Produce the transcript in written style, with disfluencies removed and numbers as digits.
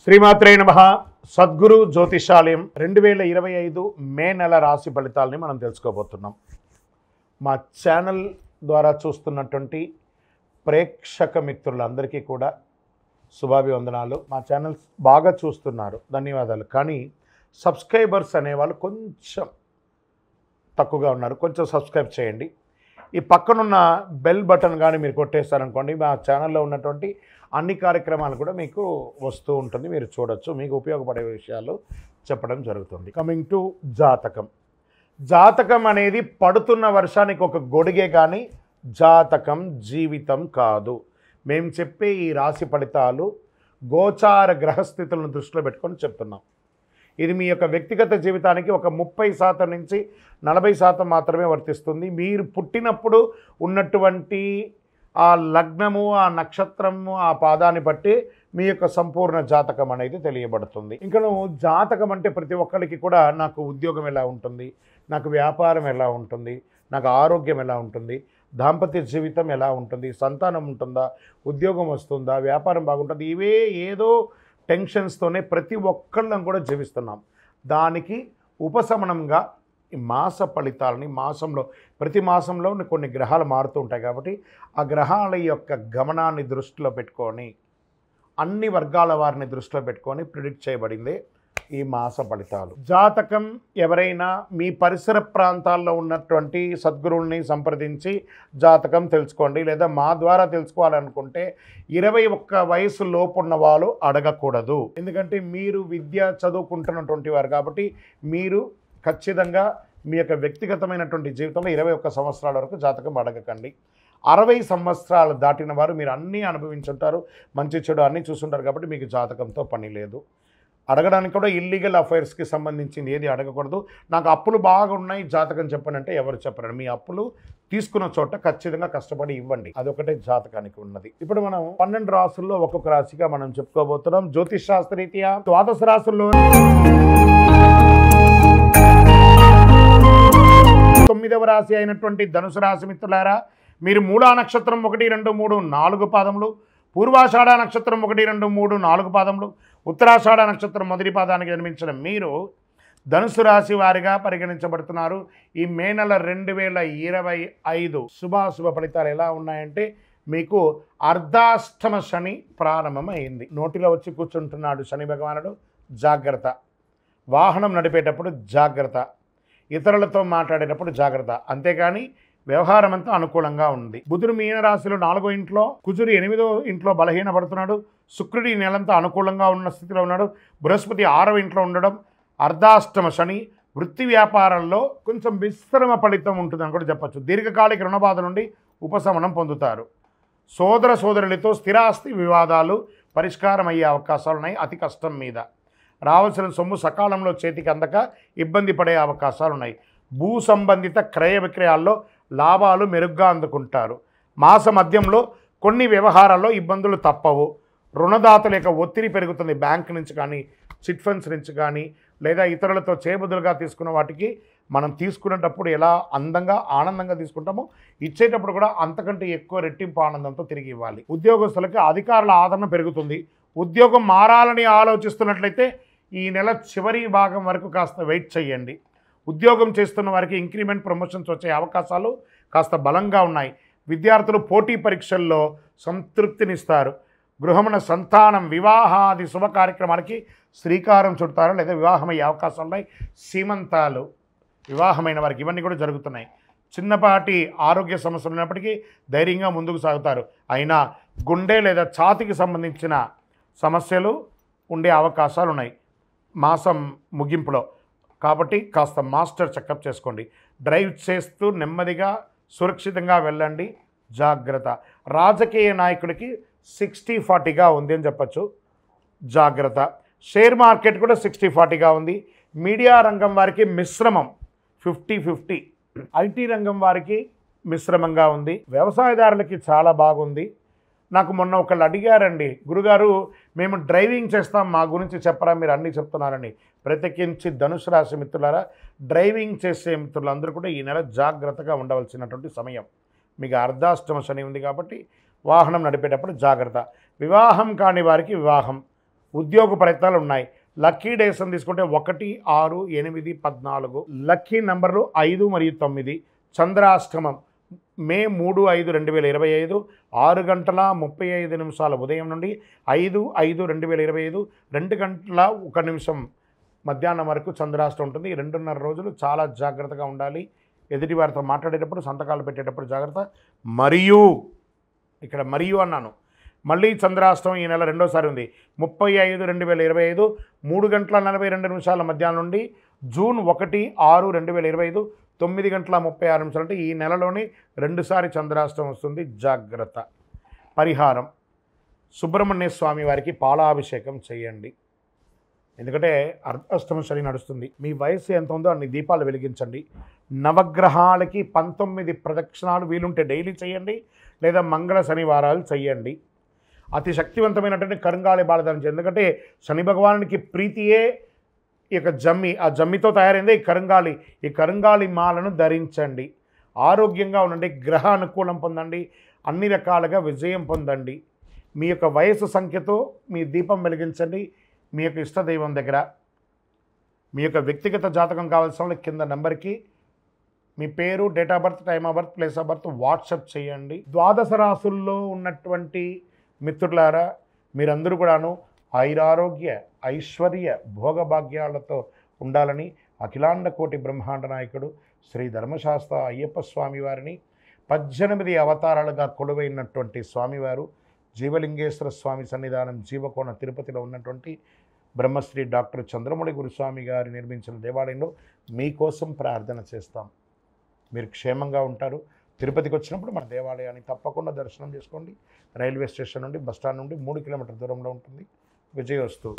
శ్రీమాత్రే నమః. సద్గురు జ్యోతిషాలయం 2025 మే నెల రాశి ఫలితాలని మనం తెలుసుకోబోతున్నాం. మా ఛానల్ ద్వారా చూస్తున్నటువంటి ప్రేక్షక మిత్రులందరికీ కూడా శుభాభివందనాలు. మా ఛానల్ బాగా చూస్తున్నారు, ధన్యవాదాలు. కానీ సబ్స్క్రైబర్స్ అనేవాళ్ళు కొంచెం తక్కువగా ఉన్నారు, కొంచెం సబ్స్క్రైబ్ చేయండి. ఈ పక్కనున్న బెల్ బటన్ కానీ మీరు కొట్టేస్తారనుకోండి, మా ఛానల్లో ఉన్నటువంటి అన్ని కార్యక్రమాలు కూడా మీకు వస్తూ ఉంటుంది, మీరు చూడొచ్చు. మీకు ఉపయోగపడే విషయాలు చెప్పడం జరుగుతుంది. కమింగ్ టు జాతకం. జాతకం అనేది పడుతున్న వర్షానికి ఒక గొడుగే, కానీ జాతకం జీవితం కాదు. మేము చెప్పే ఈ రాశి ఫలితాలు గోచార గ్రహస్థితులను దృష్టిలో పెట్టుకొని చెప్తున్నాం. ఇది మీ యొక్క వ్యక్తిగత జీవితానికి ఒక 30% నుంచి 40% మాత్రమే వర్తిస్తుంది. మీరు పుట్టినప్పుడు ఉన్నటువంటి ఆ లగ్నము, ఆ నక్షత్రము, ఆ పాదాన్ని బట్టి మీ యొక్క సంపూర్ణ జాతకం అనేది తెలియబడుతుంది. ఇంకా జాతకం అంటే ప్రతి ఒక్కరికి కూడా నాకు ఉద్యోగం ఎలా ఉంటుంది, నాకు వ్యాపారం ఎలా ఉంటుంది, నాకు ఆరోగ్యం ఎలా ఉంటుంది, దాంపత్య జీవితం ఎలా ఉంటుంది, సంతానం ఉంటుందా, ఉద్యోగం వస్తుందా, వ్యాపారం బాగుంటుంది, ఇవే ఏదో టెన్షన్స్తోనే ప్రతి ఒక్కళ్ళం కూడా జీవిస్తున్నాం. దానికి ఉపశమనంగా ఈ మాస ఫలితాలని ప్రతి మాసంలో కొన్ని గ్రహాలు మారుతూ ఉంటాయి కాబట్టి ఆ గ్రహాల యొక్క గమనాన్ని దృష్టిలో పెట్టుకొని, అన్ని వర్గాల వారిని దృష్టిలో పెట్టుకొని ప్రిడిక్ట్ చేయబడింది ఈ మాస ఫలితాలు. జాతకం ఎవరైనా మీ పరిసర ప్రాంతాల్లో ఉన్నటువంటి సద్గురువుల్ని సంప్రదించి జాతకం తెలుసుకోండి. లేదా మా ద్వారా తెలుసుకోవాలనుకుంటే 21 వయసు లోపున్న వాళ్ళు అడగకూడదు. ఎందుకంటే మీరు విద్య చదువుకుంటున్నటువంటి వారు కాబట్టి మీరు ఖచ్చితంగా మీ యొక్క వ్యక్తిగతమైనటువంటి జీవితంలో 21 సంవత్సరాల వరకు జాతకం అడగకండి. 60 సంవత్సరాలు దాటిన వారు మీరు అన్నీ అనుభవించుంటారు, మంచి చెడు అన్నీ చూసుంటారు కాబట్టి మీకు జాతకంతో పని లేదు. అడగడానికి కూడా ఇల్లీగల్ అఫైర్స్కి సంబంధించింది ఏది అడగకూడదు. నాకు అప్పులు బాగా ఉన్నాయి, జాతకం చెప్పనంటే ఎవరు చెప్పరు. మీ అప్పులు తీసుకున్న చోట ఖచ్చితంగా కష్టపడి ఇవ్వండి, అదొకటే జాతకానికి ఉన్నది. ఇప్పుడు మనం 12 రాసుల్లో ఒక్కొక్క రాశిగా మనం చెప్పుకోబోతున్నాం. జ్యోతిష్ శాస్త్రరీత్యా ద్వాదశ రాశుల్లో 9వ రాశి అయినటువంటి ధనుసు రాశి మిత్రులారా, మీరు మూలా నక్షత్రం 1, 2, 3, 4 పాదములు, పూర్వాషాఢ నక్షత్రం 1, 2, 3, 4 పాదములు, ఉత్తరాషాఢ నక్షత్రం మొదటి పాదానికి జన్మించిన మీరు ధనుసు రాశి వారిగా పరిగణించబడుతున్నారు. ఈ మే నెల 2025 శుభాశుభ ఫలితాలు ఎలా ఉన్నాయంటే, మీకు అర్ధాష్టమ శని ప్రారంభమైంది. నోటిలో వచ్చి కూర్చుంటున్నాడు శని భగవానుడు, జాగ్రత్త. వాహనం నడిపేటప్పుడు జాగ్రత్త, ఇతరులతో మాట్లాడేటప్పుడు జాగ్రత్త. అంతేగాని వ్యవహారం అంతా అనుకూలంగా ఉంది. బుధుడు మీనరాశిలో 4వ ఇంట్లో, కుజుడు 8వ ఇంట్లో బలహీనపడుతున్నాడు. శుక్రుడు ఈ నెలంతా అనుకూలంగా ఉన్న స్థితిలో ఉన్నాడు. బృహస్పతి 6వ ఇంట్లో ఉండడం, అర్ధాష్టమ శని. వృత్తి వ్యాపారాల్లో కొంచెం విశ్రమ ఫలితం ఉంటుందని కూడా చెప్పచ్చు. దీర్ఘకాలిక రుణబాధ నుండి ఉపశమనం పొందుతారు. సోదర సోదరులతో స్థిరాస్తి వివాదాలు పరిష్కారం అయ్యే అవకాశాలు ఉన్నాయి. అతి కష్టం మీద రావాల్సిన సొమ్ము సకాలంలో చేతికి అందక ఇబ్బంది పడే అవకాశాలు ఉన్నాయి. భూ సంబంధిత క్రయ విక్రయాల్లో లాభాలు మెరుగ్గా అందుకుంటారు. మాస మధ్యంలో కొన్ని వ్యవహారాల్లో ఇబ్బందులు తప్పవు. రుణదాతల యొక్క ఒత్తిడి పెరుగుతుంది. బ్యాంక్ నుంచి కానీ, చిట్ ఫండ్స్ నుంచి కానీ, లేదా ఇతరులతో చేబదులుగా తీసుకున్న వాటికి మనం తీసుకునేటప్పుడు ఎలా అందంగా ఆనందంగా తీసుకుంటామో, ఇచ్చేటప్పుడు కూడా అంతకంటే ఎక్కువ రెట్టింపు ఆనందంతో తిరిగి ఇవ్వాలి. ఉద్యోగస్తులకి అధికారుల ఆదరణ పెరుగుతుంది. ఉద్యోగం మారాలని ఆలోచిస్తున్నట్లయితే ఈ నెల చివరి భాగం వరకు కాస్త వెయిట్ చేయండి. ఉద్యోగం చేస్తున్న వారికి ఇంక్రిమెంట్, ప్రమోషన్స్ వచ్చే అవకాశాలు కాస్త బలంగా ఉన్నాయి. విద్యార్థులు పోటీ పరీక్షల్లో సంతృప్తినిస్తారు. గృహమున సంతానం, వివాహాది శుభ కార్యక్రమాలకి శ్రీకారం చుడతారు, లేదా వివాహమయ్యే అవకాశాలు ఉన్నాయి. సీమంతాలు, వివాహమైన వారికి ఇవన్నీ కూడా జరుగుతున్నాయి. చిన్నపాటి ఆరోగ్య సమస్యలు ఉన్నప్పటికీ ధైర్యంగా ముందుకు సాగుతారు. అయినా గుండె లేదా ఛాతీకి సంబంధించిన సమస్యలు ఉండే అవకాశాలు ఉన్నాయి మాసం ముగింపులో. కాబట్టి కాస్త మాస్టర్ చెకప్ చేసుకోండి. డ్రైవ్ చేస్తూ నెమ్మదిగా సురక్షితంగా వెళ్ళండి, జాగ్రత్త. రాజకీయ నాయకుడికి 60-40గా ఉంది అని చెప్పచ్చు, జాగ్రత్త. షేర్ మార్కెట్ కూడా 60-40గా ఉంది. మీడియా రంగం వారికి మిశ్రమం 50-50. ఐటీ రంగం వారికి మిశ్రమంగా ఉంది. వ్యవసాయదారులకి చాలా బాగుంది. నాకు మొన్న ఒకళ్ళు అడిగారండి, గురుగారు మేము డ్రైవింగ్ చేస్తాం, మా గురించి చెప్పరా, మీరు అన్నీ చెప్తున్నారని. ప్రత్యేకించి ధనుసు రాశి మిత్రులారా, డ్రైవింగ్ చేసే మిత్రులందరూ కూడా ఈ నెల జాగ్రత్తగా ఉండవలసినటువంటి సమయం. మీకు అర్ధాష్టమ శని ఉంది కాబట్టి వాహనం నడిపేటప్పుడు జాగ్రత్త. వివాహం కాని వారికి వివాహం, ఉద్యోగ ప్రయత్నాలు ఉన్నాయి. లక్కీ డేస్ అని తీసుకుంటే 1, 6, 8, 14. లక్కీ నంబర్లు 5 మరియు 9. చంద్రాష్టమం మే 3, 5, 2025 6 గంటల 35 నిమిషాల ఉదయం నుండి 5, 5, 2025 2 గంటల 1 నిమిషం మధ్యాహ్నం వరకు చంద్రాష్టం ఉంటుంది. ఈ 2.5 రోజులు చాలా జాగ్రత్తగా ఉండాలి. ఎదుటి వారితో మాట్లాడేటప్పుడు, సంతకాలు పెట్టేటప్పుడు జాగ్రత్త. మరియు ఇక్కడ మరియు అన్నాను, మళ్ళీ చంద్రాష్టమం ఈ నెల రెండోసారి ఉంది. 30, 5, 2025 3 గంటల 42 నిమిషాల మధ్యాహ్నం నుండి జూన్ 1, 6, 2025 9 గంటల 36 నిమిషాలు. అంటే ఈ నెలలోని 2 సారి చంద్రాష్టమం వస్తుంది. జాగ్రత్త. పరిహారం: సుబ్రహ్మణ్య స్వామి వారికి పాలాభిషేకం చేయండి. ఎందుకంటే అర్ధాష్టమ శని నడుస్తుంది. మీ వయసు ఎంత ఉందో అన్ని దీపాలు వెలిగించండి. నవగ్రహాలకి 19 ప్రదక్షిణాలు వీలుంటే డైలీ చేయండి, లేదా మంగళ శనివారాలు చేయండి. అతి శక్తివంతమైనటువంటి కరుంగాళి బాల ధరించండి. ఎందుకంటే శని భగవానునికి ప్రీతియే ఈ యొక్క జమ్మి, ఆ జమ్మితో తయారైందే ఈ కరుంగాళి. ఈ కరుంగాళి మాలను ధరించండి. ఆరోగ్యంగా ఉండండి, గ్రహ అనుకూలం పొందండి, అన్ని రకాలుగా విజయం పొందండి. మీ యొక్క వయసు సంఖ్యతో మీ దీపం వెలిగించండి. మీ యొక్క ఇష్టదైవం దగ్గర మీ యొక్క వ్యక్తిగత జాతకం కావాల్సిన వాళ్ళు కింద నెంబర్కి మీ పేరు, date of birth, time of birth, place of birth WhatsApp చేయండి. ద్వాదశ రాశుల్లో ఉన్నటువంటి మిత్రులారా, మీరందరూ కూడాను ఆయురారోగ్య, ఐశ్వర్య, భోగభాగ్యాలతో ఉండాలని అఖిలాండ కోటి బ్రహ్మాండ నాయకుడు శ్రీ ధర్మశాస్త్ర అయ్యప్ప స్వామి వారిని 18 అవతారాలుగా కొలువైనటువంటి స్వామివారు జీవలింగేశ్వర స్వామి సన్నిధానం జీవకోణ తిరుపతిలో ఉన్నటువంటి బ్రహ్మశ్రీ డాక్టర్ చంద్రమౌళి గురుస్వామి గారు నిర్మించిన దేవాలయంలో మీకోసం ప్రార్థన చేస్తాం. మీరు క్షేమంగా ఉంటారు. తిరుపతికి వచ్చినప్పుడు మన దేవాలయాన్ని తప్పకుండా దర్శనం చేసుకోండి. రైల్వే స్టేషన్ నుండి, బస్టాండ్ నుండి 3 కిలోమీటర్ల దూరంలో ఉంటుంది. విజయోస్తు.